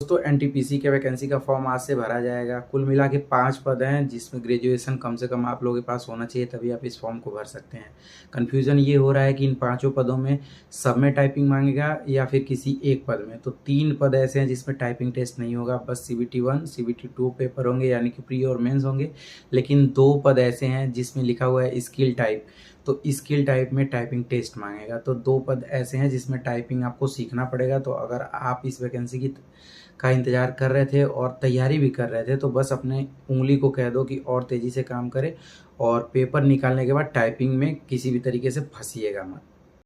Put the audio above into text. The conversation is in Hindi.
दोस्तों एनटीपीसी के वैकेंसी का फॉर्म आज से भरा जाएगा। कुल मिला के 5 पद हैं जिसमें ग्रेजुएशन कम से कम आप लोगों के पास होना चाहिए, तभी आप इस फॉर्म को भर सकते हैं। कन्फ्यूज़न ये हो रहा है कि इन 5 पदों में सब में टाइपिंग मांगेगा या फिर किसी एक पद में। तो 3 पद ऐसे हैं जिसमें टाइपिंग टेस्ट नहीं होगा, बस CBT 1 CBT 2 पेपर होंगे यानी कि प्री और मेंस होंगे। लेकिन 2 पद ऐसे हैं जिसमें लिखा हुआ है स्किल टाइप, तो स्किल टाइप में टाइपिंग टेस्ट मांगेगा। तो 2 पद ऐसे हैं जिसमें टाइपिंग आपको सीखना पड़ेगा। तो अगर आप इस वैकेंसी का इंतज़ार कर रहे थे और तैयारी भी कर रहे थे तो बस अपने उंगली को कह दो कि और तेज़ी से काम करे, और पेपर निकालने के बाद टाइपिंग में किसी भी तरीके से फंसिएगा मत।